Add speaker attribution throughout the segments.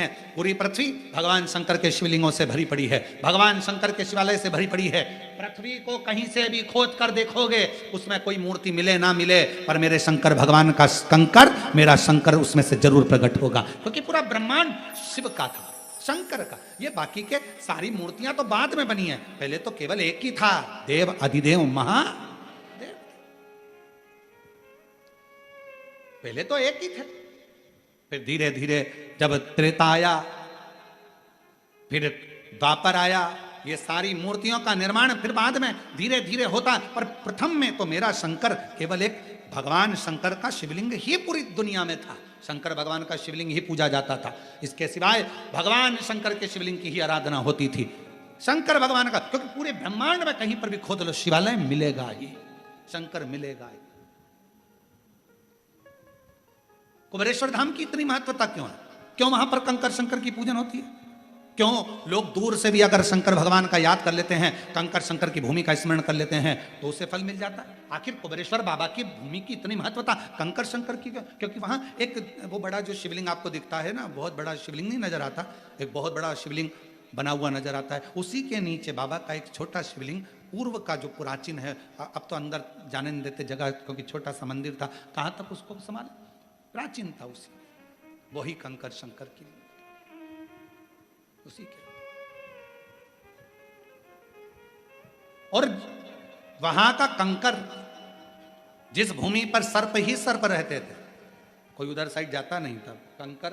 Speaker 1: हैं पूरी पृथ्वी भगवान शंकर के शिवलिंगों से भरी पड़ी है, भगवान शंकर के शिवालय से भरी पड़ी है। पृथ्वी को कहीं से भी खोद कर देखोगे उसमें कोई मूर्ति मिले ना मिले, पर मेरे शंकर भगवान का कंकर, मेरा शंकर उसमें से जरूर प्रकट होगा, क्योंकि पूरा ब्रह्मांड शिव का था, शंकर का। ये बाकी के सारी मूर्तियां तो बाद में बनी है, पहले तो केवल एक ही था, देव अधिदेव महादेव। पहले तो एक ही थे, फिर धीरे धीरे जब त्रेता आया, फिर द्वापर आया, ये सारी मूर्तियों का निर्माण फिर बाद में धीरे धीरे होता, पर प्रथम में तो मेरा शंकर केवल एक भगवान शंकर का शिवलिंग ही पूरी दुनिया में था। शंकर भगवान का शिवलिंग ही पूजा जाता था, इसके सिवाय भगवान शंकर के शिवलिंग की ही आराधना होती थी। शंकर भगवान का, क्योंकि पूरे ब्रह्मांड में कहीं पर भी खोद लो शिवालय मिलेगा ही, शंकर मिलेगा ही। कुबेरेश्वर धाम की इतनी महत्वता क्यों है? क्यों वहां पर कंकर शंकर की पूजन होती है? क्यों लोग दूर से भी अगर शंकर भगवान का याद कर लेते हैं, कंकर शंकर की भूमि का स्मरण कर लेते हैं, तो उसे फल मिल जाता है? आखिर कुबेरेश्वर बाबा की भूमि की इतनी महत्वता कंकर शंकर की क्यों? क्योंकि वहां एक वो बड़ा जो शिवलिंग आपको दिखता है ना, बहुत बड़ा शिवलिंग नहीं नजर आता, एक बहुत बड़ा शिवलिंग बना हुआ नजर आता है, उसी के नीचे बाबा का एक छोटा शिवलिंग पूर्व का जो प्राचीन है, अब तो अंदर जाने नहीं देते जगह, क्योंकि छोटा सा मंदिर था, कहां तक उसको संभाले, प्राचीन था उसी, वही कंकर शंकर की उसी के। और वहां का कंकर, जिस भूमि पर सर्प ही सर्प रहते थे, कोई उधर साइड जाता नहीं था, कंकर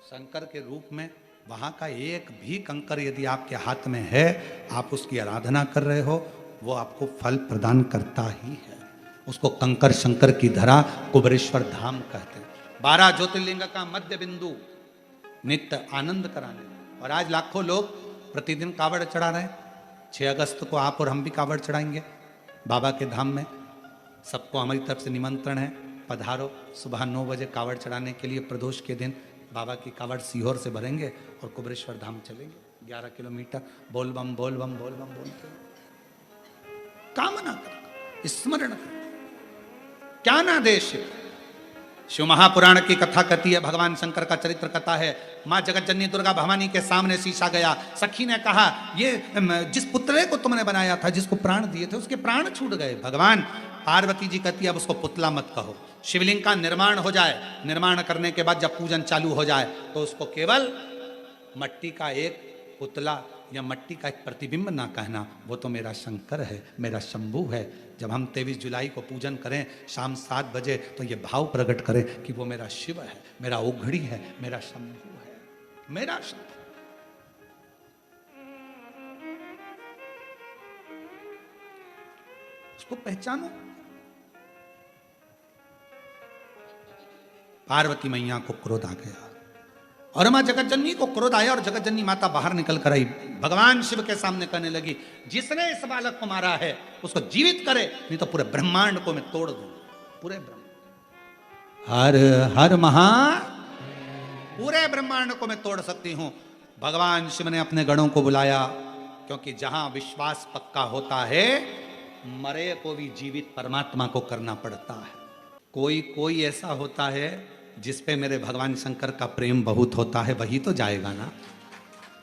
Speaker 1: शंकर के रूप में वहां का एक भी कंकर यदि आपके हाथ में है, आप उसकी आराधना कर रहे हो, वो आपको फल प्रदान करता ही है। उसको कंकर शंकर की धरा कुबेरेश्वर धाम कहते हैं। 12 ज्योतिर्लिंग का मध्य बिंदु, नित्य आनंद कराने। और आज लाखों लोग प्रतिदिन कावड़ चढ़ा रहे हैं। 6 अगस्त को आप और हम भी कावड़ चढ़ाएंगे बाबा के धाम में। सबको हमारी तरफ से निमंत्रण है, पधारो। सुबह 9 बजे कावड़ चढ़ाने के लिए प्रदोष के दिन बाबा की कावड़ सीहोर से भरेंगे और कुबेरेश्वर धाम चलेंगे। 11 किलोमीटर बोल बम बोल बम बोल बम बोलते कामना कर, स्मरण कर, क्या ना देश। शिव महापुराण की कथा कहती है, भगवान शंकर का चरित्र कथा है। माँ जगत जननी दुर्गा भवानी के सामने शीशा गया, सखी ने कहा ये जिस पुतले को तुमने बनाया था, जिसको प्राण दिए थे, उसके प्राण छूट गए। भगवान पार्वती जी कहती है अब उसको पुतला मत कहो, शिवलिंग का निर्माण हो जाए, निर्माण करने के बाद जब पूजन चालू हो जाए तो उसको केवल मट्टी का एक पुतला या मट्टी का एक प्रतिबिंब ना कहना, वो तो मेरा शंकर है, मेरा शंभू है। जब हम 23 जुलाई को पूजन करें शाम 7 बजे, तो ये भाव प्रकट करें कि वो मेरा शिव है, मेरा ओघड़ी है, मेरा शंभू है, मेरा शंभू। उसको पहचानो। पार्वती मैया को क्रोध आ गया और मां जगत जननी को क्रोध आया और जगत जननी माता बाहर निकल कर आई, भगवान शिव के सामने कहने लगी जिसने इस बालक को मारा है उसको जीवित करे, नहीं तो पूरे ब्रह्मांड को मैं तोड़ दूं। पूरे ब्रह्मांड, हर हर महा, पूरे ब्रह्मांड को मैं तोड़ सकती हूं। भगवान शिव ने अपने गणों को बुलाया, क्योंकि जहां विश्वास पक्का होता है मरे को भी जीवित परमात्मा को करना पड़ता है। कोई कोई ऐसा होता है जिस पे मेरे भगवान शंकर का प्रेम बहुत होता है, वही तो जाएगा ना।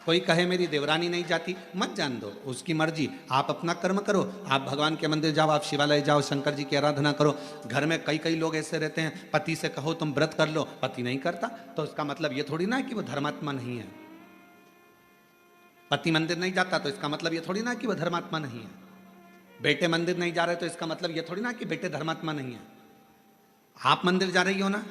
Speaker 1: कोई कहे मेरी देवरानी नहीं जाती, मत जान दो, उसकी मर्जी। आप अपना कर्म करो, आप भगवान के मंदिर जाओ, आप शिवालय जाओ, शंकर जी की आराधना करो। घर में कई कई लोग ऐसे रहते हैं, पति से कहो तुम व्रत कर लो, पति नहीं करता, तो इसका मतलब ये थोड़ी ना है कि वो धर्मात्मा नहीं है। पति मंदिर नहीं जाता तो इसका मतलब ये थोड़ी ना कि वो धर्मात्मा नहीं है। बेटे मंदिर नहीं जा रहे तो इसका मतलब ये थोड़ी ना कि बेटे धर्मात्मा नहीं है। आप मंदिर जा रही हो ना,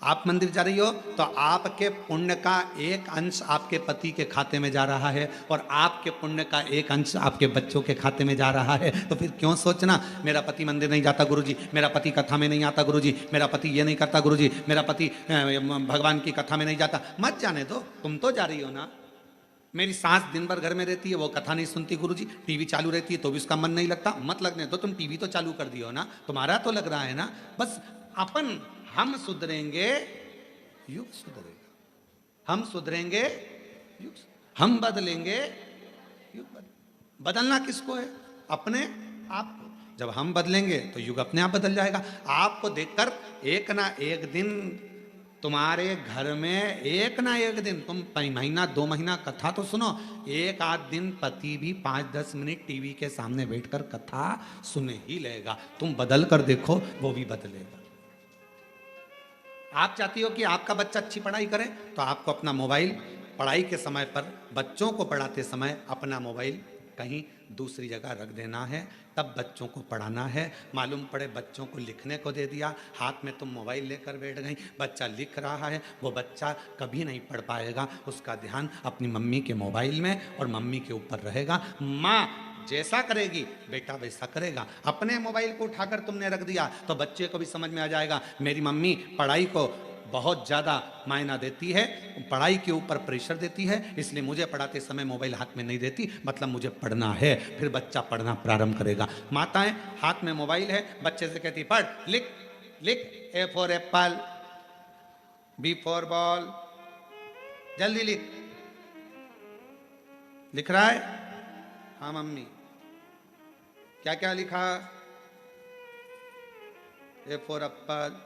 Speaker 1: आप मंदिर जा रही हो तो आपके पुण्य का एक अंश आपके पति के खाते में जा रहा है और आपके पुण्य का एक अंश आपके बच्चों के खाते में जा रहा है। तो फिर क्यों सोचना मेरा पति मंदिर नहीं जाता गुरुजी, मेरा पति कथा में नहीं आता गुरुजी, मेरा पति ये नहीं करता गुरुजी, मेरा पति भगवान की कथा में नहीं जाता। मत जाने दो, तुम तो जा रही हो ना। मेरी सास दिन भर घर में रहती है, वो कथा नहीं सुनती गुरुजी, टीवी चालू रहती है तो भी उसका मन नहीं लगता। मत लगने दो, तुम टीवी तो चालू कर दियो ना, तुम्हारा तो लग रहा है ना। बस अपन हम सुधरेंगे युग सुधरेगा, हम सुधरेंगे युग, हम बदलेंगे युग बदलना किसको है? अपने आप को। जब हम बदलेंगे तो युग अपने आप बदल जाएगा। आपको देखकर एक ना एक दिन तुम्हारे घर में एक ना एक दिन, तुम महीना 2 महीना कथा तो सुनो, एक आध दिन पति भी 5-10 मिनट टीवी के सामने बैठकर कथा सुने ही लेगा। तुम बदल कर देखो, वो भी बदलेगा। आप चाहती हो कि आपका बच्चा अच्छी पढ़ाई करे, तो आपको अपना मोबाइल पढ़ाई के समय पर, बच्चों को पढ़ाते समय अपना मोबाइल कहीं दूसरी जगह रख देना है, तब बच्चों को पढ़ाना है। मालूम पड़े बच्चों को लिखने को दे दिया, हाथ में तुम मोबाइल लेकर बैठ गई, बच्चा लिख रहा है, वो बच्चा कभी नहीं पढ़ पाएगा। उसका ध्यान अपनी मम्मी के मोबाइल में और मम्मी के ऊपर रहेगा। माँ जैसा करेगी बेटा वैसा करेगा। अपने मोबाइल को उठाकर तुमने रख दिया तो बच्चे को भी समझ में आ जाएगा, मेरी मम्मी पढ़ाई को बहुत ज़्यादा मायना देती है, पढ़ाई के ऊपर प्रेशर देती है, इसलिए मुझे पढ़ाते समय मोबाइल हाथ में नहीं देती, मतलब मुझे पढ़ना है। फिर बच्चा पढ़ना प्रारंभ करेगा। माताएं हाथ में मोबाइल है, बच्चे से कहती पढ़, लिख लिख, A for apple, B for ball, जल्दी लिख। लिख रहा है? हाँ मम्मी। क्या क्या लिखा? A for apple,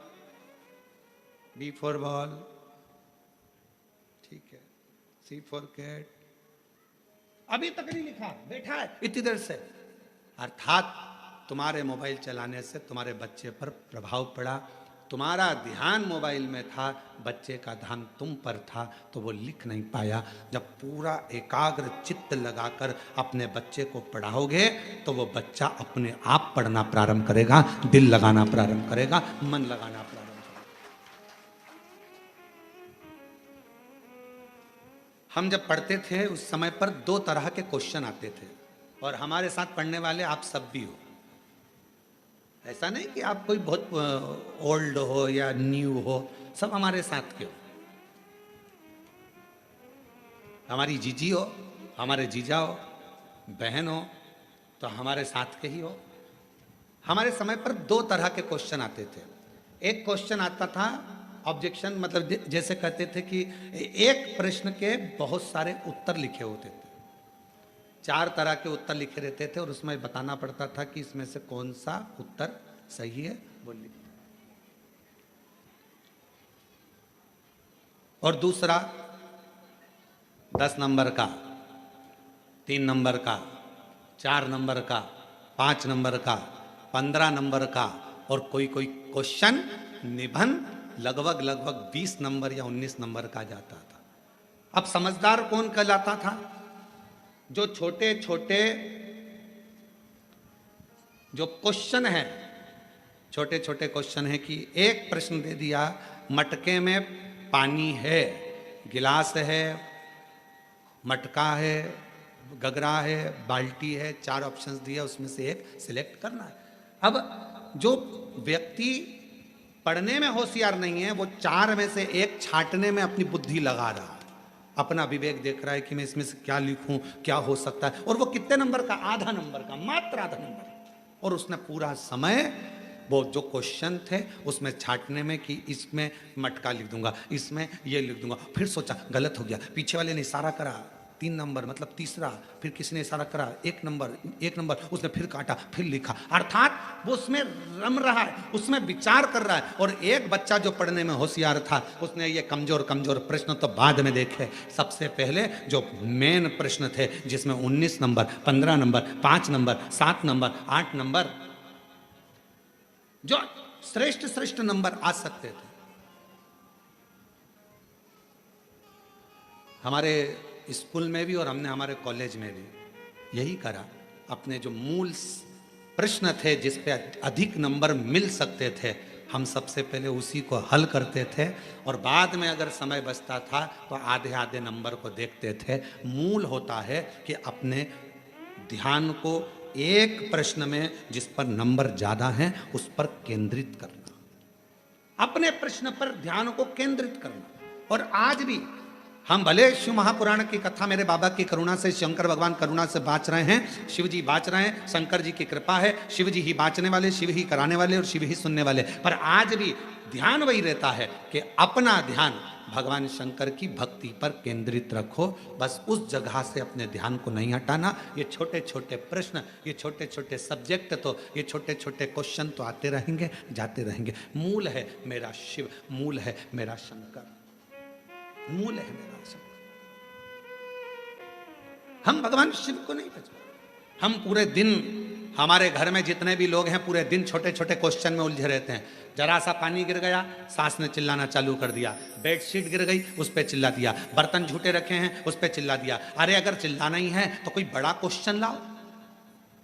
Speaker 1: B for ball, ठीक है, सी फॉर कैट, अभी तक नहीं लिखा, बैठा है इतनी देर से। अर्थात तुम्हारे मोबाइल चलाने से तुम्हारे बच्चे पर प्रभाव पड़ा, तुम्हारा ध्यान मोबाइल में था, बच्चे का ध्यान तुम पर था, तो वो लिख नहीं पाया। जब पूरा एकाग्र चित्त लगाकर अपने बच्चे को पढ़ाओगे तो वो बच्चा अपने आप पढ़ना प्रारंभ करेगा, दिल लगाना प्रारंभ करेगा, मन लगाना प्रारंभ। हम जब पढ़ते थे उस समय पर 2 तरह के क्वेश्चन आते थे, और हमारे साथ पढ़ने वाले आप सब भी हो। ऐसा नहीं कि आप कोई बहुत ओल्ड हो या न्यू हो, सब हमारे साथ के हो। हमारी जीजी हो, हमारे जीजा हो, बहन हो, तो हमारे साथ के ही हो। हमारे समय पर 2 तरह के क्वेश्चन आते थे। एक क्वेश्चन आता था ऑब्जेक्शन, मतलब जैसे कहते थे कि एक प्रश्न के बहुत सारे उत्तर लिखे होते थे, 4 तरह के उत्तर लिखे रहते थे, और उसमें बताना पड़ता था कि इसमें से कौन सा उत्तर सही है, वो लिख। और दूसरा 10 नंबर का, 3 नंबर का, 4 नंबर का, 5 नंबर का, 15 नंबर का, और कोई कोई क्वेश्चन निबंध लगभग 20 नंबर या 19 नंबर का जाता था। अब समझदार कौन कहलाता था? जो छोटे छोटे जो क्वेश्चन है, छोटे छोटे क्वेश्चन है कि एक प्रश्न दे दिया, मटके में पानी है, गिलास है, मटका है, गगरा है, बाल्टी है, 4 ऑप्शंस दिया, उसमें से एक सिलेक्ट करना है। अब जो व्यक्ति पढ़ने में होशियार नहीं है, वो 4 में से एक छांटने में अपनी बुद्धि लगा रहा है, अपना विवेक देख रहा है कि मैं इसमें से क्या लिखूं, क्या हो सकता है। और वो कितने नंबर का? आधा नंबर का, मात्र आधा नंबर। और उसने पूरा समय वो जो क्वेश्चन थे उसमें छांटने में कि इसमें मटका लिख दूंगा, इसमें ये लिख दूंगा, फिर सोचा गलत हो गया, पीछे वाले ने इशारा करा 3 नंबर मतलब तीसरा, फिर किसी ने इशारा करा 1 नंबर, उसने फिर काटा, फिर लिखा। अर्थात वो उसमें रम रहा है, उसमें विचार कर रहा है। और एक बच्चा जो पढ़ने में होशियार था, उसने ये कमजोर प्रश्न तो बाद में देखे, सबसे पहले जो मेन प्रश्न थे जिसमें 19 number, 15 number, 5 number, 7 number, 8 number, जो श्रेष्ठ नंबर आ सकते थे। हमारे स्कूल में भी और हमने हमारे कॉलेज में भी यही करा। अपने जो मूल प्रश्न थे जिस पे अधिक नंबर मिल सकते थे, हम सबसे पहले उसी को हल करते थे, और बाद में अगर समय बचता था तो आधे आधे नंबर को देखते थे। मूल होता है कि अपने ध्यान को एक प्रश्न में जिस पर नंबर ज्यादा हैं उस पर केंद्रित करना, अपने प्रश्न पर ध्यान को केंद्रित करना। और आज भी हम भले शिव महापुराण की कथा मेरे बाबा की करुणा से, शंकर भगवान करुणा से बाँच रहे हैं, शिव जी बाँच रहे हैं, शंकर जी की कृपा है, शिव जी ही बाँचने वाले, शिव ही कराने वाले और शिव ही सुनने वाले। पर आज भी ध्यान वही रहता है कि अपना ध्यान भगवान शंकर की भक्ति पर केंद्रित रखो, बस उस जगह से अपने ध्यान को नहीं हटाना। ये छोटे छोटे प्रश्न, ये छोटे छोटे सब्जेक्ट, तो ये छोटे छोटे क्वेश्चन तो आते रहेंगे जाते रहेंगे। मूल है मेरा शिव, मूल है मेरा शंकर, मूल है मेरा शंकर। हम भगवान शिव को नहीं पहचानते। हम पूरे दिन, हमारे घर में जितने भी लोग हैं पूरे दिन छोटे छोटे क्वेश्चन में उलझे रहते हैं। जरा सा पानी गिर गया, सास ने चिल्लाना चालू कर दिया, बेडशीट गिर गई उस पर चिल्ला दिया, बर्तन झूठे रखे हैं उस पर चिल्ला दिया। अरे अगर चिल्लाना ही है तो कोई बड़ा क्वेश्चन लाओ,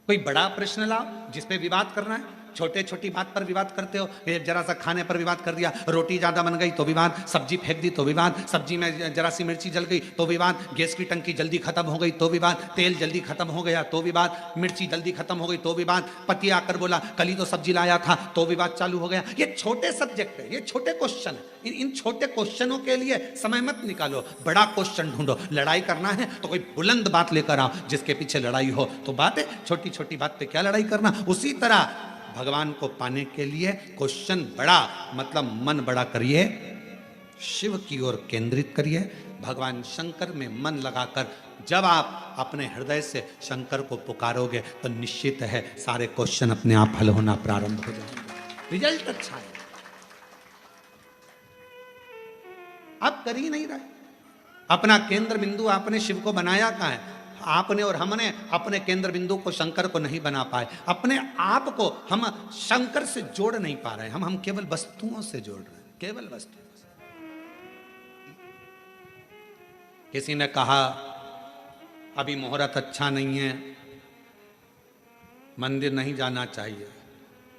Speaker 1: कोई बड़ा प्रश्न लाओ जिस पे विवाद करना है। छोटे छोटी बात पर विवाद करते हो। ये जरा सा खाने पर विवाद कर दिया, रोटी ज्यादा बन गई तो विवाद, सब्जी फेंक दी तो विवाद, सब्जी में जरा सी मिर्ची जल गई तो विवाद, गैस की टंकी जल्दी खत्म हो गई तो विवाद, तेल जल्दी खत्म हो गया तो विवाद, मिर्ची जल्दी खत्म हो गई तो विवाद, पति आकर बोला कल ही तो सब्जी लाया था तो विवाद चालू हो गया। ये छोटे सब्जेक्ट है, ये छोटे क्वेश्चन है। इन छोटे क्वेश्चनों के लिए समय मत निकालो, बड़ा क्वेश्चन ढूंढो। लड़ाई करना है तो कोई बुलंद बात लेकर आओ जिसके पीछे लड़ाई हो। तो बात है, छोटी छोटी बात पे क्या लड़ाई करना। उसी तरह भगवान को पाने के लिए क्वेश्चन बड़ा, मतलब मन बड़ा करिए, शिव की ओर केंद्रित करिए। भगवान शंकर में मन लगाकर जब आप अपने हृदय से शंकर को पुकारोगे तो निश्चित है सारे क्वेश्चन अपने आप हल होना प्रारंभ हो जाएंगे, रिजल्ट अच्छा है। आप कर ही नहीं रहे। अपना केंद्र बिंदु आपने शिव को बनाया कहाँ है? आपने और हमने अपने केंद्र बिंदु को शंकर को नहीं बना पाए। अपने आप को हम शंकर से जोड़ नहीं पा रहे। हम केवल वस्तुओं से जोड़ रहे हैं, केवल वस्तुओं से। किसी ने कहा अभी मुहूर्त अच्छा नहीं है, मंदिर नहीं जाना चाहिए।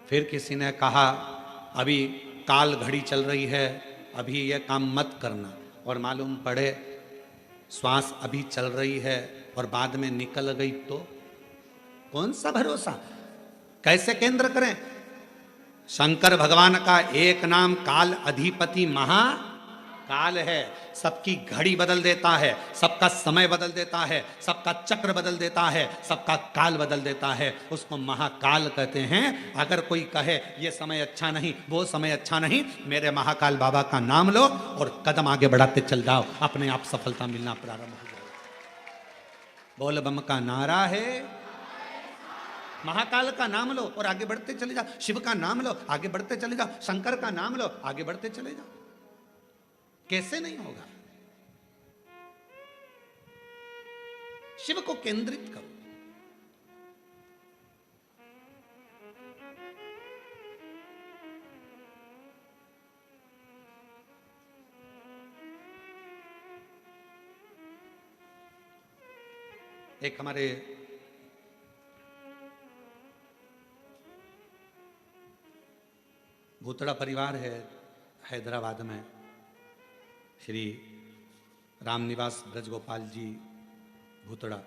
Speaker 1: फिर किसी ने कहा अभी काल घड़ी चल रही है, अभी यह काम मत करना। और मालूम पड़े श्वास अभी चल रही है और बाद में निकल गई तो कौन सा भरोसा? कैसे केंद्र करें? शंकर भगवान का एक नाम काल अधिपति महाकाल है। सबकी घड़ी बदल देता है, सबका समय बदल देता है, सबका चक्र बदल देता है, सबका काल बदल देता है। उसको महाकाल कहते हैं। अगर कोई कहे ये समय अच्छा नहीं, वो समय अच्छा नहीं, मेरे महाकाल बाबा का नाम लो और कदम आगे बढ़ाते चल जाओ, अपने आप सफलता मिलना प्रारंभ हो जाए। बोल बम का नारा है, महाकाल का नाम लो और आगे बढ़ते चले जाओ। शिव का नाम लो, आगे बढ़ते चले जाओ। शंकर का नाम लो, आगे बढ़ते चले जाओ। कैसे नहीं होगा? शिव को केंद्रित करो। एक हमारे भूतड़ा परिवार है हैदराबाद में, श्री रामनिवास ब्रजगोपाल जी भूतड़ा।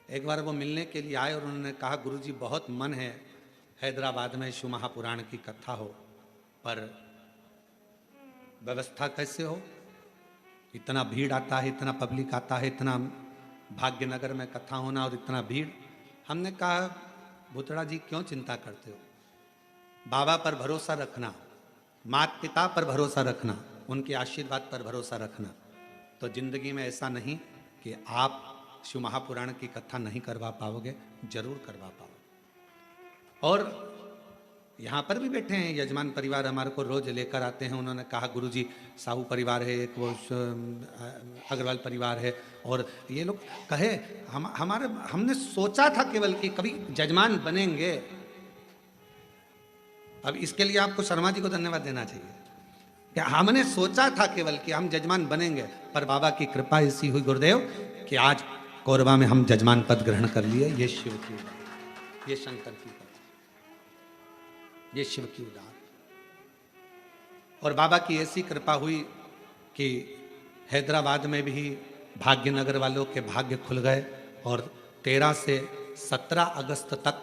Speaker 1: एक बार वो मिलने के लिए आए और उन्होंने कहा गुरुजी बहुत मन है हैदराबाद में शिव महापुराण की कथा हो, पर व्यवस्था कैसे हो? इतना भीड़ आता है, इतना पब्लिक आता है, इतना भाग्यनगर में कथा होना और इतना भीड़। हमने कहा भूतड़ा जी क्यों चिंता करते हो? बाबा पर भरोसा रखना, माता पिता पर भरोसा रखना, उनके आशीर्वाद पर भरोसा रखना, तो जिंदगी में ऐसा नहीं कि आप शिव महापुराण की कथा नहीं करवा पाओगे, जरूर करवा पाओगे। और यहाँ पर भी बैठे हैं यजमान परिवार, हमारे को रोज लेकर आते हैं। उन्होंने कहा गुरुजी साहू परिवार है, एक वो अग्रवाल परिवार है, और ये लोग कहे हमने सोचा था केवल कि कभी जजमान बनेंगे। अब इसके लिए आपको शर्मा जी को धन्यवाद देना चाहिए कि हमने सोचा था केवल कि हम जजमान बनेंगे, पर बाबा की कृपा ऐसी हुई गुरुदेव कि आज कोरबा में हम जजमान पद ग्रहण कर लिए। ये शिव की उदार, ये शंकर की उदार, ये शिव की उदार। और बाबा की ऐसी कृपा हुई कि हैदराबाद में भी भाग्यनगर वालों के भाग्य खुल गए और 13 से 17 अगस्त तक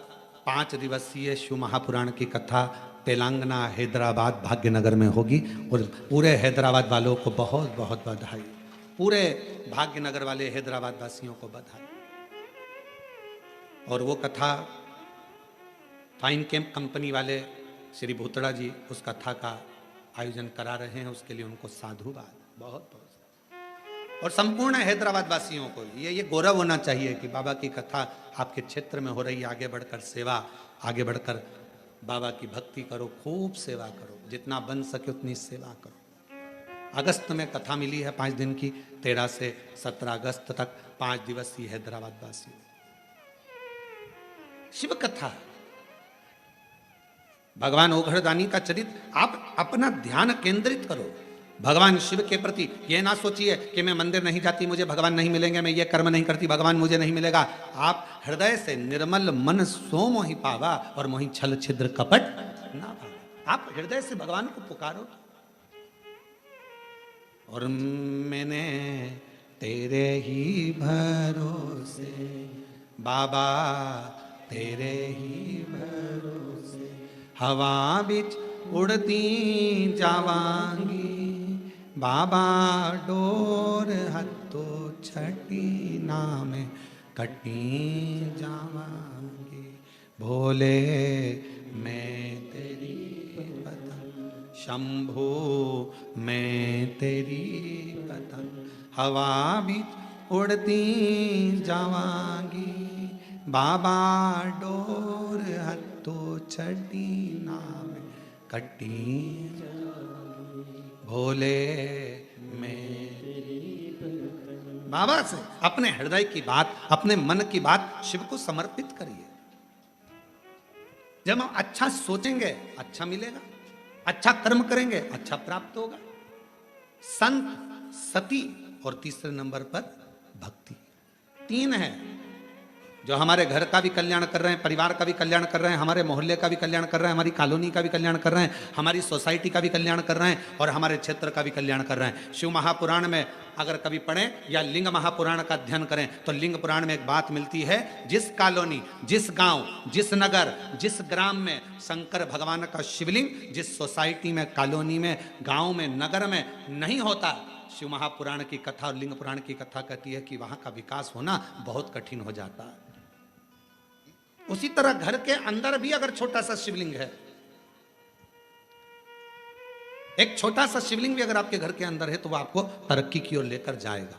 Speaker 1: 5 दिवसीय शिव महापुराण की कथा तेलंगाना हैदराबाद भाग्यनगर में होगी। और पूरे हैदराबाद वालों को बहुत बहुत बधाई, पूरे भाग्यनगर वाले हैदराबाद वासियों को बधाई। और वो कथा फाइन कैंप कंपनी वाले श्री भूतड़ा जी उस कथा का आयोजन करा रहे हैं उसके लिए उनको साधुवाद, बहुत बहुत। और संपूर्ण हैदराबाद वासियों को ये गौरव होना चाहिए कि बाबा की कथा आपके क्षेत्र में हो रही है। आगे बढ़कर सेवा, आगे बढ़कर बाबा की भक्ति करो, खूब सेवा करो, जितना बन सके उतनी सेवा करो। अगस्त में कथा मिली है 5 दिन की, 13 से 17 अगस्त तक 5 दिवसीय हैदराबाद वासी शिव कथा। भगवान ओघड़दानी का चरित्र, आप अपना ध्यान केंद्रित करो भगवान शिव के प्रति। यह ना सोचिए कि मैं मंदिर नहीं जाती मुझे भगवान नहीं मिलेंगे, मैं ये कर्म नहीं करती भगवान मुझे नहीं मिलेगा। आप हृदय से निर्मल मन सो मोहि पावा और मोहि छल छिद्र कपट ना पावा। आप हृदय से भगवान को पुकारो। और मैंने तेरे ही भरोसे बाबा, तेरे ही भरोसे हवा बिच उड़ती जावांगी बाबा, डोर हथो छठी नाम कटी जावांगी। भोले मैं तेरी पतंग, शंभो मैं तेरी पतंग, हवा भी उड़ती जावांगी बाबा, डोर हथो छठी नाम कटी। भोले मैं बाबा से अपने हृदय की बात, अपने मन की बात शिव को समर्पित करिए। जब हम अच्छा सोचेंगे अच्छा मिलेगा, अच्छा कर्म करेंगे अच्छा प्राप्त होगा। संत, सती और तीसरे नंबर पर भक्ति, 3 है जो हमारे घर का भी कल्याण कर रहे हैं, परिवार का भी कल्याण कर रहे हैं, हमारे मोहल्ले का भी कल्याण कर रहे हैं, हमारी कॉलोनी का भी कल्याण कर रहे हैं, हमारी सोसाइटी का भी कल्याण कर रहे हैं और हमारे क्षेत्र का भी कल्याण कर रहे हैं। शिव महापुराण में अगर कभी पढ़ें या लिंग महापुराण का अध्ययन करें तो लिंग पुराण में एक बात मिलती है, जिस कॉलोनी, जिस गांव, जिस नगर, जिस ग्राम में शंकर भगवान का शिवलिंग, जिस सोसाइटी में, कॉलोनी में, गांव में, नगर में नहीं होता, शिव महापुराण की कथा और लिंग पुराण की कथा कहती है कि वहां का विकास होना बहुत कठिन हो जाता है। उसी तरह घर के अंदर भी अगर छोटा सा शिवलिंग है, एक छोटा सा शिवलिंग भी अगर आपके घर के अंदर है तो वो आपको तरक्की की ओर लेकर जाएगा,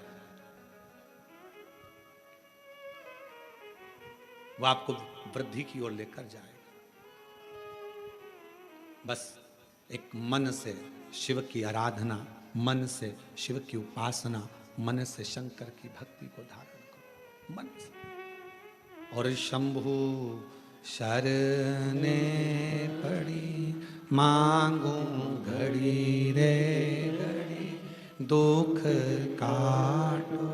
Speaker 1: वो आपको वृद्धि की ओर लेकर जाएगा। बस एक मन से शिव की आराधना, मन से शिव की उपासना, मन से शंकर की भक्ति को धारण करो, मन से। और शंभु शरणे पड़ी मांगू घड़ी रे घड़ी, दुख काटो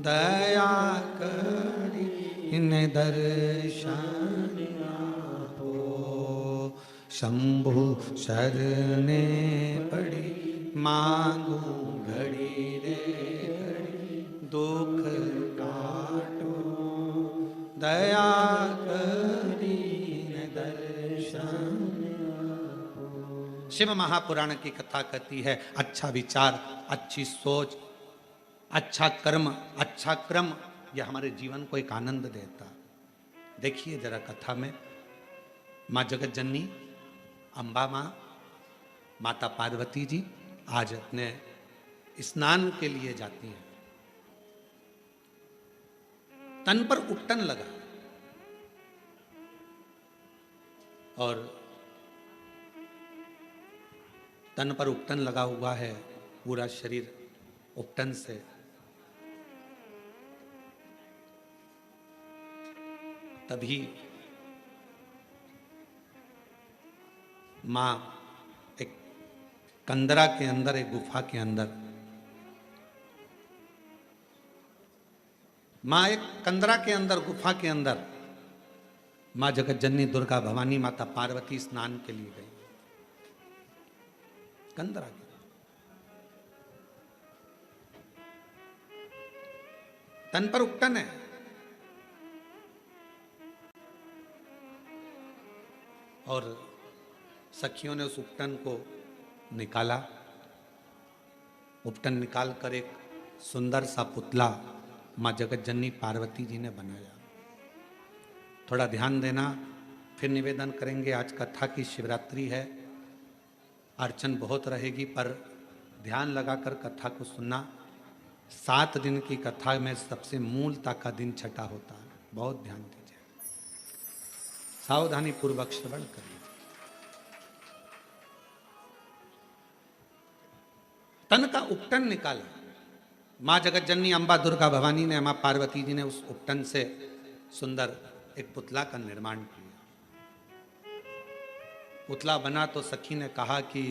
Speaker 1: दया करी इन दर्शन आपो। शंभु शरणे पड़ी मांगू घड़ी रे घड़ी, दुख काटो दया करी दर्शन। शिव महापुराण की कथा कहती है, अच्छा विचार, अच्छी सोच, अच्छा कर्म, अच्छा क्रम, यह हमारे जीवन को एक आनंद देता। देखिए जरा कथा में माँ जगत जननी अम्बा माँ, माता पार्वती जी आज अपने स्नान के लिए जाती हैं। तन पर उपटन लगा और तन पर उपटन लगा हुआ है, पूरा शरीर उपटन से। तभी मां एक कंदरा के अंदर, एक गुफा के अंदर, मां एक कंदरा के अंदर, गुफा के अंदर मां जगत जननी दुर्गा भवानी माता पार्वती स्नान के लिए गई। कंदरा के तन पर उपटन है और सखियों ने उस उपटन को निकाला। उपटन निकालकर एक सुंदर सा पुतला मां जगत जननी पार्वती जी ने बनाया। थोड़ा ध्यान देना, फिर निवेदन करेंगे। आज कथा की शिवरात्रि है, अर्चन बहुत रहेगी, पर ध्यान लगाकर कथा को सुनना। 7 दिन की कथा में सबसे मूलता का दिन छठा होता है, बहुत ध्यान दीजिए, सावधानी पूर्वक श्रवण करिए। तन का उपटन निकाला, माँ जगत जननी अम्बा दुर्गा भवानी ने, माँ पार्वती जी ने उस उपटन से सुंदर एक पुतला का निर्माण किया। पुतला बना तो सखी ने कहा कि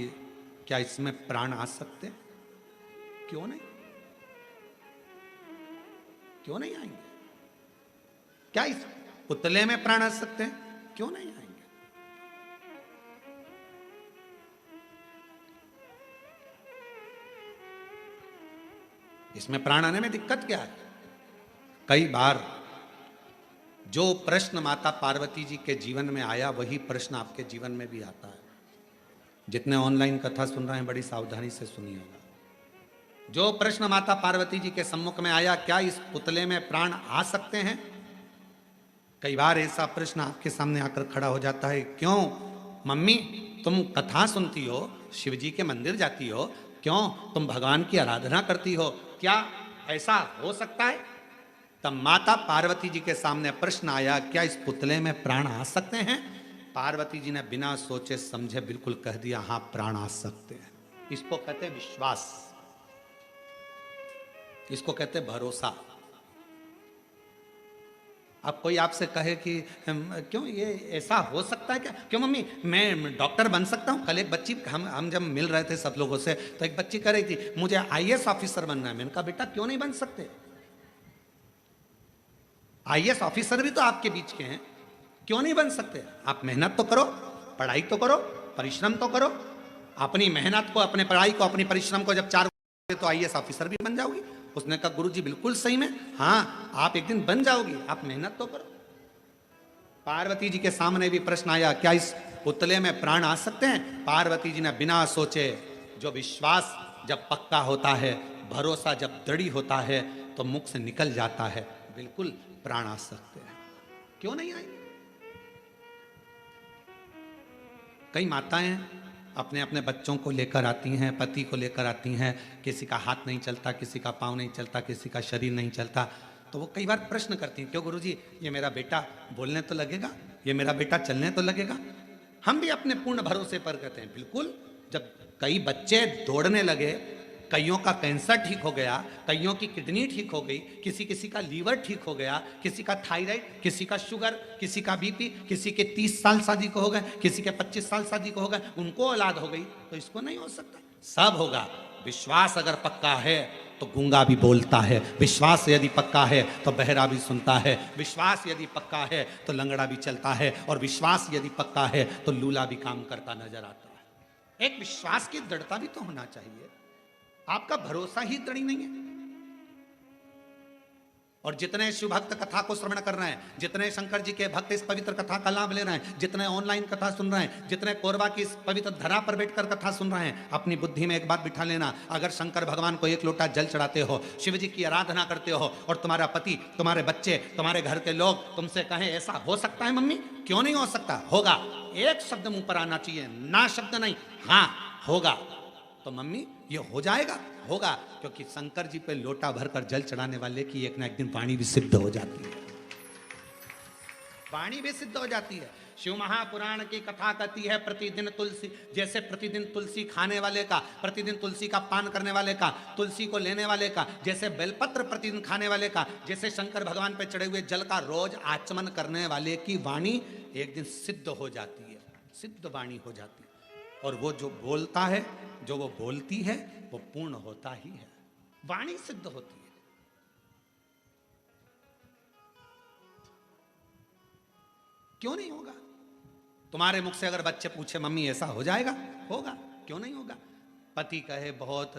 Speaker 1: क्या इसमें प्राण आ सकते? क्यों नहीं, क्यों नहीं आएंगे? क्या इस पुतले में प्राण आ सकते हैं? क्यों नहीं आएंगे? इसमें प्राण आने में दिक्कत क्या है? कई बार जो प्रश्न माता पार्वती जी के जीवन में आया वही प्रश्न आपके जीवन में भी आता है। जितने ऑनलाइन कथा सुन रहे हैं बड़ी सावधानी से सुनिएगा। जो प्रश्न माता पार्वती जी के सम्मुख में आया, क्या इस पुतले में प्राण आ सकते हैं? कई बार ऐसा प्रश्न आपके सामने आकर खड़ा हो जाता है, क्यों मम्मी तुम कथा सुनती हो, शिव जी के मंदिर जाती हो, क्यों तुम भगवान की आराधना करती हो, क्या ऐसा हो सकता है? तब माता पार्वती जी के सामने प्रश्न आया, क्या इस पुतले में प्राण आ सकते हैं? पार्वती जी ने बिना सोचे समझे बिल्कुल कह दिया, हां प्राण आ सकते हैं। इसको कहते हैं विश्वास, इसको कहते हैं भरोसा। अब कोई आपसे कहे कि क्यों ये ऐसा हो सकता है क्या? क्यों मम्मी मैं डॉक्टर बन सकता हूं? कल एक बच्ची, हम जब मिल रहे थे सब लोगों से, तो एक बच्ची कह रही थी मुझे आईएएस ऑफिसर बनना है। मैंने कहा बेटा क्यों नहीं बन सकते? आईएएस ऑफिसर भी तो आपके बीच के हैं, क्यों नहीं बन सकते? आप मेहनत तो करो, पढ़ाई तो करो, परिश्रम तो करो। अपनी मेहनत को, अपने पढ़ाई को, अपनी परिश्रम को जब 4 तो आईएएस ऑफिसर भी बन जाओगी। उसने कहा गुरुजी बिल्कुल सही में, हाँ आप एक दिन बन जाओगी, आप मेहनत तो करो। पार्वती जी के सामने भी प्रश्न आया, क्या इस पुतले में प्राण आ सकते हैं? पार्वती जी ने बिना सोचे, जो विश्वास जब पक्का होता है, भरोसा जब दृढ़ होता है तो मुख से निकल जाता है, बिल्कुल प्राण आ सकते हैं, क्यों नहीं आएंगे? कई माताएं अपने अपने बच्चों को लेकर आती हैं, पति को लेकर आती हैं, किसी का हाथ नहीं चलता, किसी का पाँव नहीं चलता, किसी का शरीर नहीं चलता, तो वो कई बार प्रश्न करती हैं, क्यों गुरुजी ये मेरा बेटा बोलने तो लगेगा, ये मेरा बेटा चलने तो लगेगा? हम भी अपने पूर्ण भरोसे पर कहते हैं बिल्कुल। जब कई बच्चे दौड़ने लगे, कईयों का कैंसर ठीक हो गया, कईयों की किडनी ठीक हो गई, किसी किसी का लीवर ठीक हो गया, किसी का थायराइड, किसी का शुगर, किसी का बीपी, किसी के 30 साल शादी को हो गए, किसी के 25 साल शादी को हो गए, उनको औलाद हो गई, तो इसको नहीं हो सकता? सब होगा। विश्वास अगर पक्का है तो गूंगा भी बोलता है, विश्वास यदि पक्का है तो बहरा भी सुनता है, विश्वास यदि पक्का है तो लंगड़ा भी चलता है, और विश्वास यदि पक्का है तो लूला भी काम करता नजर आता है। एक विश्वास की दृढ़ता भी तो होना चाहिए। आपका भरोसा ही दृढ़ नहीं है। और जितने शिव भक्त कथा को श्रवण कर रहे हैं, जितने शंकर जी के भक्त इस पवित्र कथा का लाभ ले रहे हैं, जितने ऑनलाइन कथा सुन रहे हैं, जितने कोरबा की इस पवित्र धरा पर बैठकर कथा सुन रहे हैं, अपनी बुद्धि में एक बात बिठा लेना, अगर शंकर भगवान को 1 लोटा जल चढ़ाते हो, शिव जी की आराधना करते हो, और तुम्हारा पति, तुम्हारे बच्चे, तुम्हारे घर के लोग तुमसे कहें ऐसा हो सकता है मम्मी, क्यों नहीं हो सकता? होगा। एक शब्द मुंह पर आना चाहिए, ना शब्द नहीं, हाँ होगा। तो मम्मी ये हो जाएगा, होगा, क्योंकि शंकर जी पे लोटा भरकर जल चढ़ाने वाले की एक ना एक दिन वाणी भी सिद्ध हो जाती है, वाणी भी सिद्ध हो जाती है। शिव महापुराण की कथा कहती है, प्रतिदिन तुलसी, जैसे प्रतिदिन तुलसी खाने वाले का, प्रतिदिन तुलसी का पान करने वाले का, तुलसी को लेने वाले का, जैसे बेलपत्र प्रतिदिन खाने वाले का, जैसे शंकर भगवान पे चढ़े हुए जल का रोज आचमन करने वाले की वाणी एक दिन सिद्ध हो जाती है, सिद्ध वाणी हो जाती है। और वो जो बोलता है, जो वो बोलती है, वो पूर्ण होता ही है, वाणी सिद्ध होती है। क्यों नहीं होगा? तुम्हारे मुख से अगर बच्चे पूछे मम्मी ऐसा हो जाएगा, होगा, क्यों नहीं होगा? पति कहे बहुत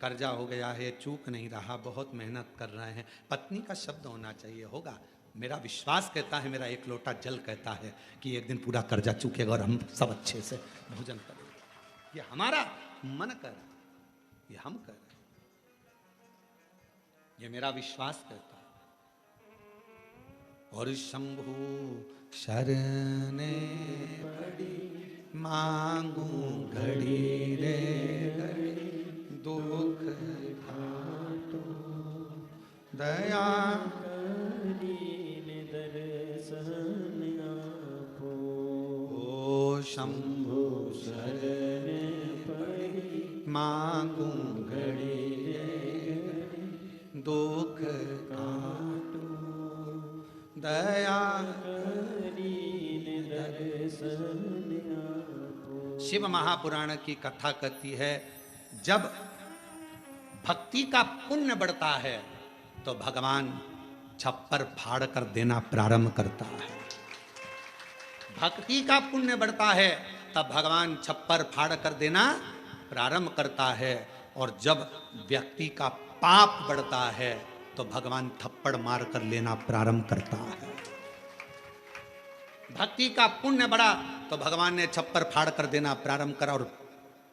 Speaker 1: कर्जा हो गया है, चूक नहीं रहा, बहुत मेहनत कर रहे हैं, पत्नी का शब्द होना चाहिए, होगा। मेरा विश्वास कहता है, मेरा 1 लोटा जल कहता है कि एक दिन पूरा कर्जा चूकेगा और हम सब अच्छे से भोजन करेंगे। ये हमारा मन कर, ये हम कर, ये मेरा विश्वास कहता है। और शंभु शरणे पड़ी मांगू घड़ी रे घड़ी दुख घाटो दया
Speaker 2: दर्शन आपो
Speaker 1: ओ शंभु
Speaker 2: शरण पड़ी
Speaker 1: मांगू
Speaker 2: घड़ी
Speaker 1: दुख काटो दया शिव महापुराण की कथा कहती है जब भक्ति का पुण्य बढ़ता है तो भगवान छप्पर फाड़ कर देना प्रारंभ करता है। भक्ति का पुण्य बढ़ता है तब भगवान छप्पर फाड़ कर देना प्रारंभ करता है, और जब व्यक्ति का पाप बढ़ता है तो भगवान थप्पड़ मार कर लेना प्रारंभ करता है। भक्ति का पुण्य बढ़ा तो भगवान ने छप्पर फाड़ कर देना प्रारंभ करा, और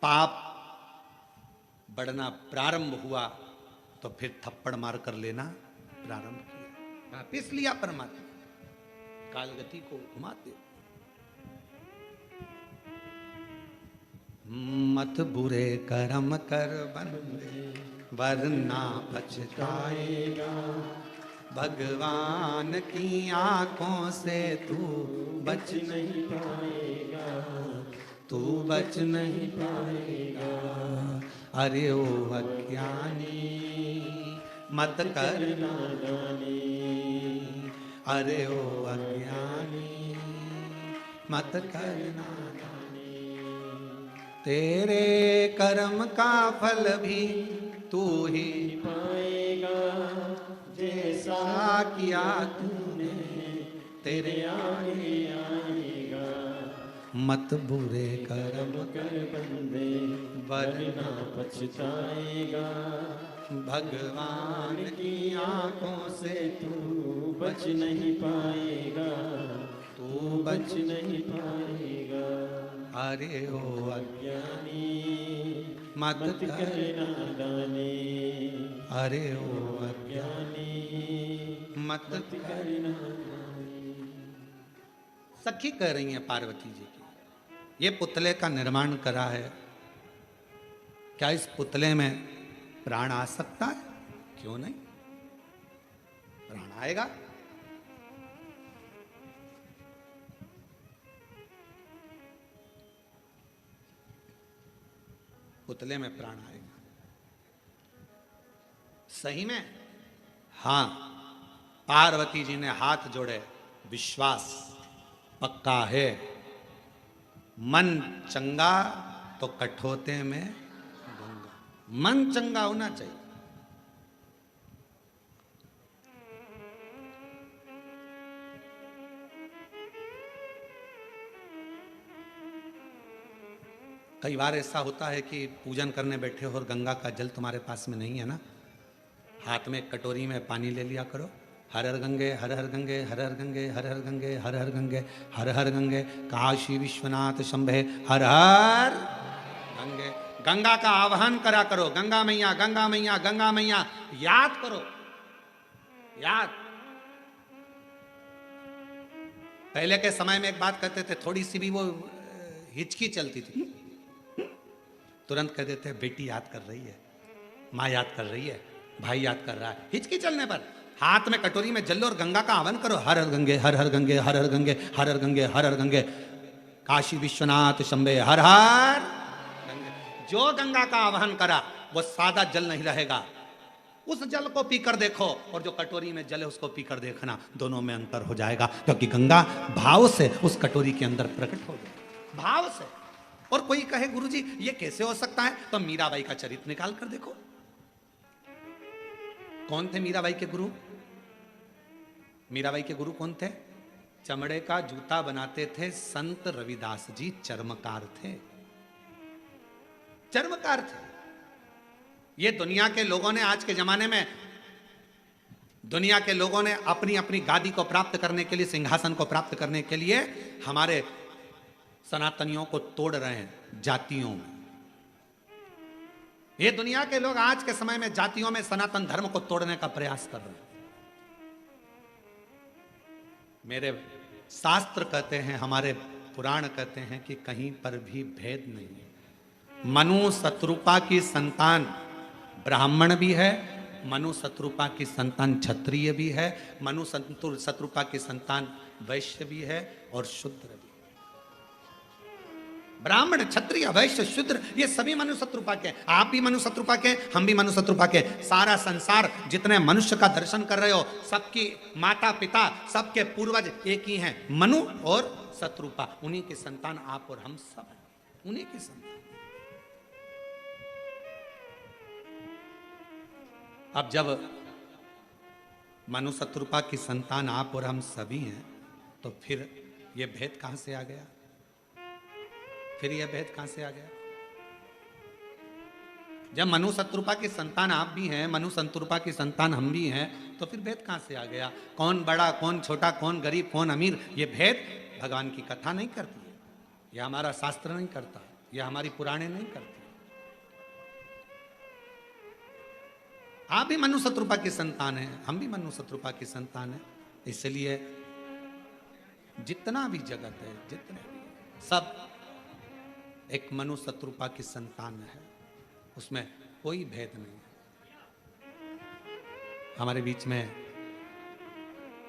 Speaker 1: पाप बढ़ना प्रारंभ हुआ तो फिर थप्पड़ मार कर लेना प्रारंभ किया। वापिस लिया परमात्मा, कालगति को घुमाते। मत बुरे कर्म कर बंदे वरना पछताएगा, भगवान की आंखों से तू बच नहीं पाएगा, तू बच नहीं पाएगा। अरे ओ अज्ञानी मत कर नादानी, अरे ओ अज्ञानी मत कर नादानी, तेरे कर्म का फल भी तू ही
Speaker 2: पाएगा, जैसा
Speaker 1: किया तूने तेरे
Speaker 2: आगे आएगा।
Speaker 1: मत बुरे कर्म
Speaker 2: कर बंदे वरना पछताएगा,
Speaker 1: भगवान की आंखों से
Speaker 2: तू बच नहीं पाएगा,
Speaker 1: तू
Speaker 2: बच नहीं पाएगा।
Speaker 1: अरे ओ
Speaker 2: अज्ञानी
Speaker 1: मत कर
Speaker 2: नादानी,
Speaker 1: अरे ओ
Speaker 2: अज्ञानी
Speaker 1: मत
Speaker 2: कर नादानी।
Speaker 1: सखी कह रही हैं पार्वती जी की, ये पुतले का निर्माण करा है, क्या इस पुतले में प्राण आ सकता है? क्यों नहीं, प्राण आएगा। पुतले में प्राण आएगा। सही में? हां, पार्वती जी ने हाथ जोड़े, विश्वास पक्का है। मन चंगा तो कठोते में गंगा, मन चंगा होना चाहिए। कई बार ऐसा होता है कि पूजन करने बैठे हो और गंगा का जल तुम्हारे पास में नहीं है ना, हाथ में कटोरी में पानी ले लिया करो। हर हर गंगे हर हर गंगे हर हर गंगे हर हर गंगे हर हर गंगे हर हर गंगे, काशी विश्वनाथ शंभे हर हर गंगे। गंगा का आह्वान करा करो, गंगा मैया गंगा मैया गंगा मैया, याद करो, याद। पहले के समय में एक बात कहते थे, थोड़ी सी भी वो हिचकी चलती थी, तुरंत कह देते बेटी याद कर रही है, माँ याद कर रही है, भाई याद कर रहा है। हिचकी चलने पर हाथ में कटोरी में जल लो और गंगा का आह्वान करो, हर हर गंगे हर हर गंगे हर हर गंगे हर हर गंगे हर हर गंगे, काशी विश्वनाथ शंभे हर हर गंगे। जो गंगा का आह्वान करा वो सादा जल नहीं रहेगा, उस जल को पीकर देखो और जो कटोरी में जल है उसको पीकर देखना, दोनों में अंतर हो जाएगा, क्योंकि गंगा भाव से उस कटोरी के अंदर प्रकट हो गई, भाव से। और कोई कहे गुरुजी ये कैसे हो सकता है, तो मीराबाई का चरित्र निकाल कर देखो। कौन थे मीराबाई के गुरु? मीराबाई के गुरु कौन थे? चमड़े का जूता बनाते थे संत रविदास जी, चर्मकार थे, चर्मकार थे। ये दुनिया के लोगों ने, आज के जमाने में दुनिया के लोगों ने अपनी अपनी गादी को प्राप्त करने के लिए, सिंहासन को प्राप्त करने के लिए हमारे सनातनियों को तोड़ रहे हैं जातियों में। ये दुनिया के लोग आज के समय में जातियों में सनातन धर्म को तोड़ने का प्रयास कर रहे हैं। मेरे शास्त्र कहते हैं, हमारे पुराण कहते हैं कि कहीं पर भी भेद नहीं है। मनु शत्रुपा की संतान ब्राह्मण भी है, मनु शत्रुपा की संतान क्षत्रिय भी है, मनु शत्रुपा की संतान वैश्य भी है और शूद्र भी। ब्राह्मण, क्षत्रिय, वैश्य, शूद्र ये सभी मनु शत्रुपा के हैं। आप भी मनु शत्रुपा के हैं, हम भी मनु शत्रुपा के हैं। सारा संसार जितने मनुष्य का दर्शन कर रहे हो, सबकी माता पिता, सबके पूर्वज एक ही हैं, मनु और शत्रुपा। उन्हीं के संतान आप और हम सब हैं, उन्हीं की संतान। अब जब मनु शत्रुपा की संतान आप और हम सभी हैं, तो फिर ये भेद कहां से आ गया? फिर यह भेद कहां से आ गया? जब मनु शत्रुपा की संतान आप भी हैं, मनु शत्रुपा की संतान हम भी हैं, तो फिर भेद कहां से आ गया? कौन बड़ा, कौन छोटा, कौन गरीब, कौन अमीर, ये भेद भगवान की कथा नहीं करती है, यह हमारा शास्त्र नहीं करता, यह हमारी पुराणे नहीं करती। आप भी मनु शत्रुपा की संतान हैं, हम भी मनु शत्रुपा की संतान हैं। इसलिए जितना भी जगत है, जितने भी सब एक मनु शत्रुपा की संतान है, उसमें कोई भेद नहीं है। हमारे बीच में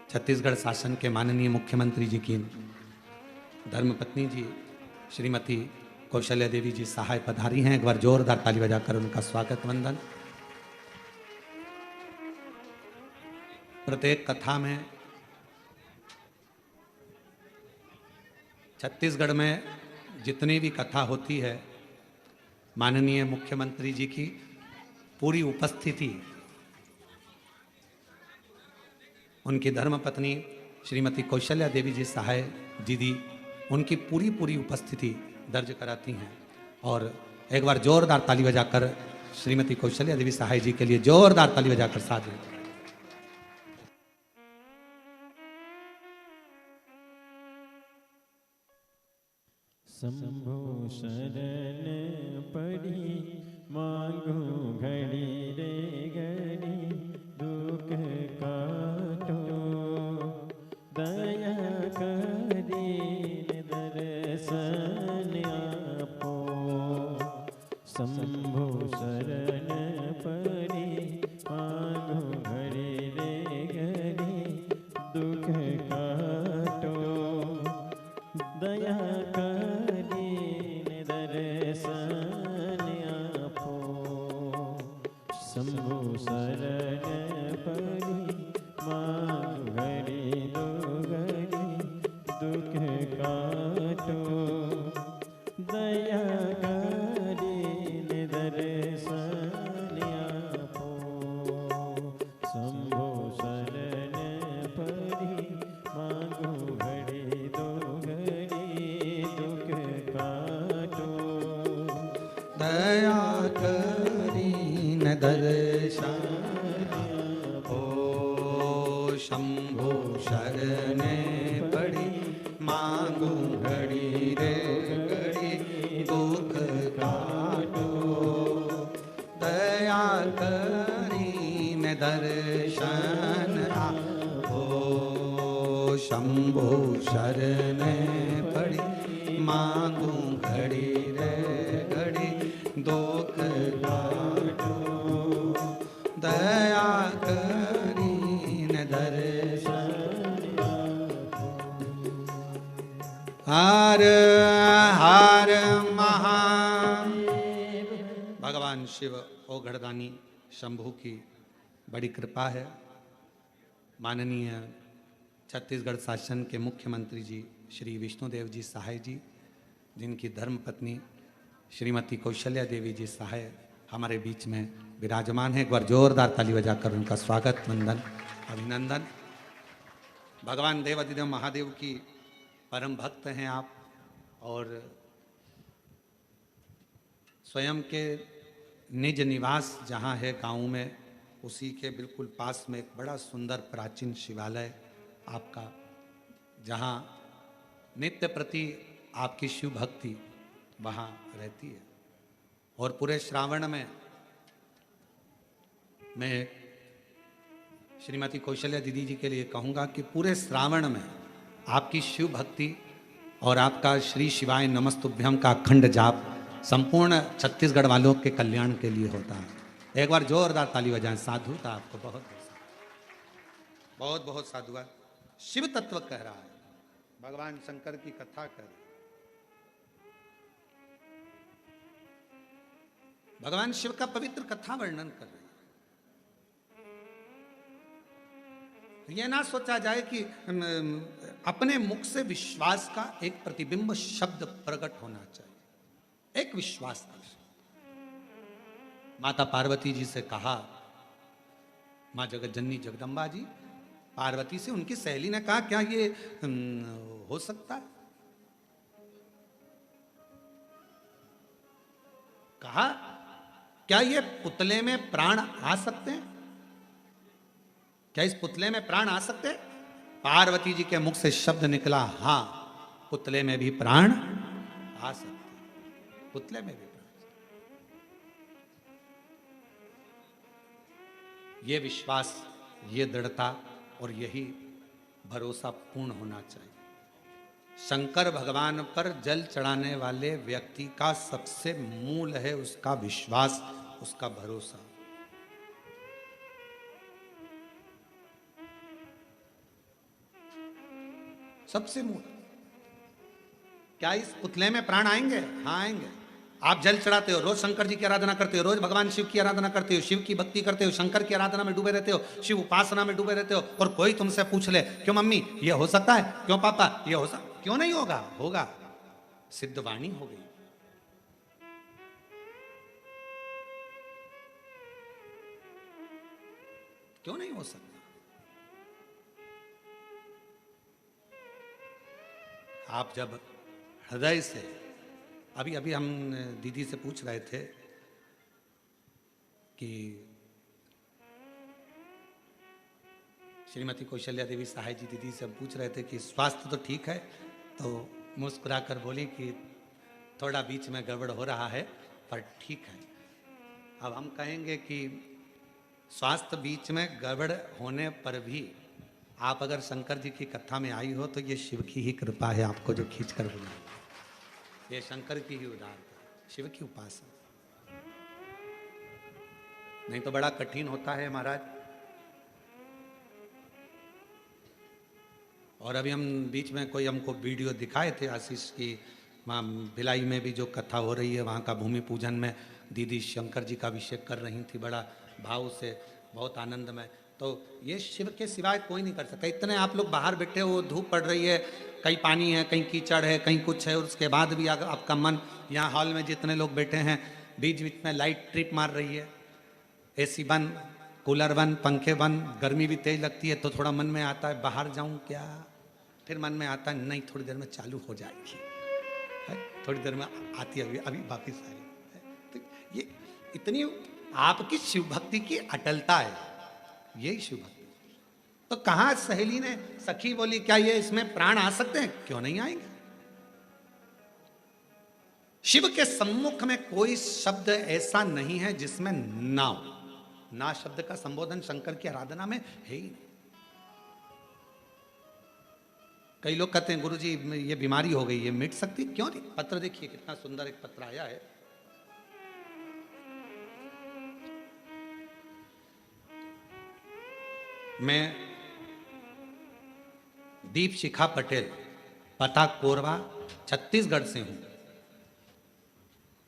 Speaker 1: छत्तीसगढ़ शासन के माननीय मुख्यमंत्री जी की धर्मपत्नी जी श्रीमती कौशल्या देवी जी सहाय पधारी हैं। एक बार जोरदार ताली बजाकर उनका स्वागत वंदन। प्रत्येक कथा में छत्तीसगढ़ में जितनी भी कथा होती है, माननीय मुख्यमंत्री जी की पूरी उपस्थिति, उनकी धर्मपत्नी श्रीमती कौशल्या देवी जी सहाय दीदी, उनकी पूरी उपस्थिति दर्ज कराती हैं। और एक बार जोरदार ताली बजाकर श्रीमती कौशल्या देवी सहाय जी के लिए जोरदार ताली बजाकर साथ दें।
Speaker 2: शंभो शरण पड़ी मांगू घड़ी रे घड़ी, दुख काटो दया करी दर्शन आपो। शंभो शरण पड़ी मांगू घड़ी रे घड़ी, दुख काटो दया शंभो शरण पड़ी मांग घड़ी दो घड़ी, दुख काटो दया करी दर्शन आपो। शंभो शरण पड़ी मांग घड़ी दो घड़ी, दुख काटो
Speaker 1: दया करी दर्शन हो। शंभो शरण पड़ी मांगू घड़ी रे घड़ी, दुख काटो दया करी दर्शन हो। शंभो शरण पड़ी मांगू घड़ी रे घड़ी, दुख काटो दया करीन दर्शन। हर हर महादेव। भगवान शिव ओघड़दानी शंभू की बड़ी कृपा है। माननीय छत्तीसगढ़ शासन के मुख्यमंत्री जी श्री विष्णुदेव जी सहाय जी, जिनकी धर्मपत्नी श्रीमती कौशल्या देवी जी सहाय हमारे बीच में विराजमान है। एक बार जोरदार ताली बजाकर उनका स्वागत वंदन अभिनंदन। भगवान देवाधिदेव महादेव की परम भक्त हैं आप, और स्वयं के निज निवास जहाँ है गांव में, उसी के बिल्कुल पास में एक बड़ा सुंदर प्राचीन शिवालय आपका, जहाँ नित्य प्रति आपकी शिव भक्ति वहाँ रहती है। और पूरे श्रावण में मैं श्रीमती कौशल्या दीदी जी के लिए कहूँगा कि पूरे श्रावण में आपकी शिव भक्ति और आपका श्री शिवाय नमस्तुभ्यम का अखंड जाप संपूर्ण छत्तीसगढ़ वालों के कल्याण के लिए होता है। एक बार जोरदार ताली बजाएं। साधु का आपको बहुत बहुत बहुत साधुवाद। शिव तत्व कह रहा है, भगवान शंकर की कथा कह रहा है, भगवान शिव का पवित्र कथा वर्णन कर रहे हैं। यह ना सोचा जाए कि अपने मुख से विश्वास का एक प्रतिबिंब शब्द प्रकट होना चाहिए, एक विश्वास का। माता पार्वती जी से कहा, मां जगत जननी जगदम्बा जी पार्वती से, उनकी सहेली ने कहा क्या ये हो सकता है? कहा क्या ये पुतले में प्राण आ सकते हैं? क्या इस पुतले में प्राण आ सकते हैं? पार्वती जी के मुख से शब्द निकला, हां पुतले में भी प्राण आ सकते हैं, पुतले में भी प्राण। ये विश्वास, ये दृढ़ता और यही भरोसा पूर्ण होना चाहिए। शंकर भगवान पर जल चढ़ाने वाले व्यक्ति का सबसे मूल है उसका विश्वास, उसका भरोसा। सबसे मूल। क्या इस पुतले में प्राण आएंगे? हाँ आएंगे। आप जल चढ़ाते हो, रोज शंकर जी की आराधना करते हो, रोज भगवान शिव की आराधना करते हो, शिव की भक्ति करते हो, शंकर की आराधना में डूबे रहते हो, शिव उपासना में डूबे रहते हो, और कोई तुमसे पूछ ले, क्यों मम्मी ये हो सकता है, क्यों पापा ये हो सकता, क्यों नहीं होगा? होगा, सिद्धवाणी हो गई। क्यों नहीं हो सकता? आप जब हृदय से, अभी अभी हम दीदी से पूछ रहे थे कि श्रीमती कौशल्या देवी सहाय जी दीदी से हम पूछ रहे थे कि स्वास्थ्य तो ठीक है, तो मुस्कुराकर बोली कि थोड़ा बीच में गड़बड़ हो रहा है पर ठीक है। अब हम कहेंगे कि स्वास्थ्य बीच में गड़बड़ होने पर भी आप अगर शंकर जी की कथा में आई हो तो ये शिव की ही कृपा है आपको जो खींच कर बुलाई। ये शंकर की ही उदारता, शिव की उपासना। नहीं तो बड़ा कठिन होता है महाराज। और अभी हम बीच में कोई हमको वीडियो दिखाए थे आशीष की, वहाँ भिलाई में भी जो कथा हो रही है, वहाँ का भूमि पूजन में दीदी शंकर जी का अभिषेक कर रही थी बड़ा भाव से, बहुत आनंद में। तो ये शिव के सिवाय कोई नहीं कर सकता। इतने आप लोग बाहर बैठे हो, धूप पड़ रही है, कहीं पानी है, कहीं कीचड़ है, कहीं कुछ है, और उसके बाद भी अगर आपका मन, यहाँ हॉल में जितने लोग बैठे हैं, बीच बीच में लाइट ट्रिप मार रही है, एसी बंद, कूलर बंद, पंखे बंद, गर्मी भी तेज लगती है, तो थोड़ा मन में आता है बाहर जाऊं क्या? फिर मन में आता है नहीं थोड़ी देर में चालू हो जाएगी, थोड़ी देर में आती है, अभी वापिस आई। तो ये इतनी आपकी शिव भक्ति की अटलता है, यही शिव भक्ति। तो कहां सहेली ने, सखी बोली क्या ये इसमें प्राण आ सकते हैं? क्यों नहीं आएंगे? शिव के सम्मुख में कोई शब्द ऐसा नहीं है जिसमें ना हो। ना शब्द का संबोधन शंकर की आराधना में है ही नहीं। कई लोग कहते हैं गुरुजी ये बीमारी हो गई, ये मिट सकती, क्यों नहीं? पत्र देखिए कितना सुंदर एक पत्र आया है। मैं दीप शिखा पटेल, पता कोरबा, छत्तीसगढ़ से हूं।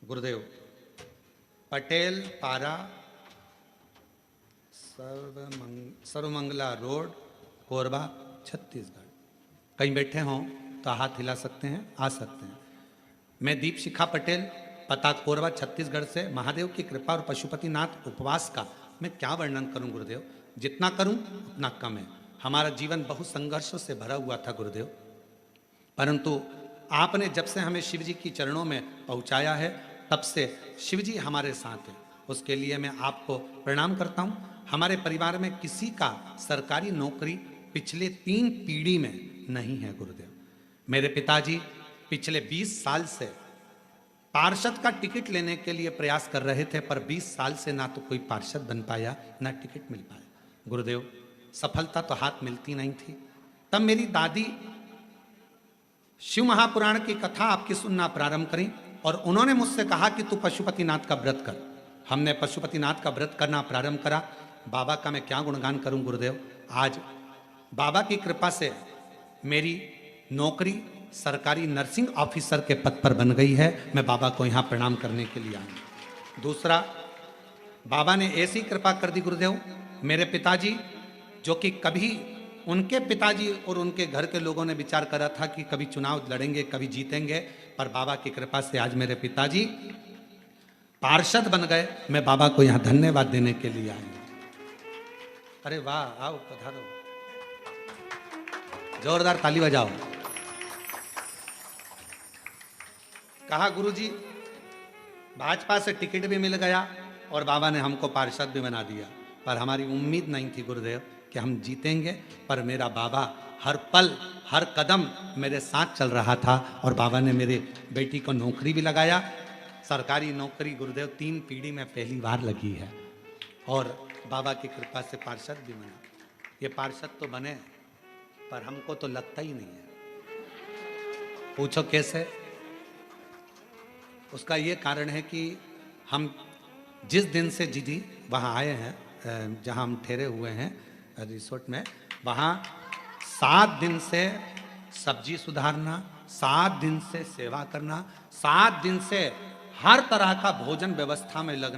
Speaker 1: गुरुदेव, पटेल पारा, सर्वमंगला रोड, कोरबा, छत्तीसगढ़। कहीं बैठे हों तो हाथ हिला सकते हैं, आ सकते हैं। मैं दीप शिखा पटेल, पता कोरबा, छत्तीसगढ़ से। महादेव की कृपा और पशुपतिनाथ उपवास का मैं क्या वर्णन करूं गुरुदेव, जितना करूं उतना कम है। हमारा जीवन बहुत संघर्षों से भरा हुआ था गुरुदेव, परंतु आपने जब से हमें शिव जी की चरणों में पहुंचाया है तब से शिव जी हमारे साथ हैं। उसके लिए मैं आपको प्रणाम करता हूं। हमारे परिवार में किसी का सरकारी नौकरी पिछले 3 पीढ़ी में नहीं है गुरुदेव। मेरे पिताजी पिछले 20 साल से पार्षद का टिकट लेने के लिए प्रयास कर रहे थे, पर 20 साल से ना तो कोई पार्षद बन पाया ना टिकट मिल पाया गुरुदेव। सफलता तो हाथ मिलती नहीं थी। तब मेरी दादी शिव महापुराण की कथा आपकी सुनना प्रारंभ करी और उन्होंने मुझसे कहा कि तू पशुपतिनाथ का व्रत कर। हमने पशुपतिनाथ का व्रत करना प्रारंभ करा। बाबा का मैं क्या गुणगान करूं गुरुदेव। आज बाबा की कृपा से मेरी नौकरी सरकारी नर्सिंग ऑफिसर के पद पर बन गई है। मैं बाबा को यहाँ प्रणाम करने के लिए आया। दूसरा, बाबा ने ऐसी कृपा कर दी गुरुदेव, मेरे पिताजी जो कि कभी उनके पिताजी और उनके घर के लोगों ने विचार करा था कि कभी चुनाव लड़ेंगे, कभी जीतेंगे, पर बाबा की कृपा से आज मेरे पिताजी पार्षद बन गए। मैं बाबा को यहाँ धन्यवाद देने के लिए आया। अरे वाह, आओ पधारो, जोरदार ताली बजाओ। कहा गुरुजी भाजपा से टिकट भी मिल गया और बाबा ने हमको पार्षद भी बना दिया, पर हमारी उम्मीद नहीं थी गुरुदेव कि हम जीतेंगे। पर मेरा बाबा हर पल हर कदम मेरे साथ चल रहा था और बाबा ने मेरे बेटी को नौकरी भी लगाया। सरकारी नौकरी गुरुदेव 3 पीढ़ी में पहली बार लगी है और बाबा की कृपा से पार्षद भी बना। ये पार्षद तो बने पर हमको तो लगता ही नहीं है। पूछो कैसे? उसका ये कारण है कि हम जिस दिन से जी वहाँ आए हैं, जहाँ हम ठहरे हुए हैं रिसोर्ट में, वहाँ 7 दिन से सब्जी सुधारना, 7 दिन से सेवा करना, 7 दिन से हर तरह का भोजन व्यवस्था में लगना।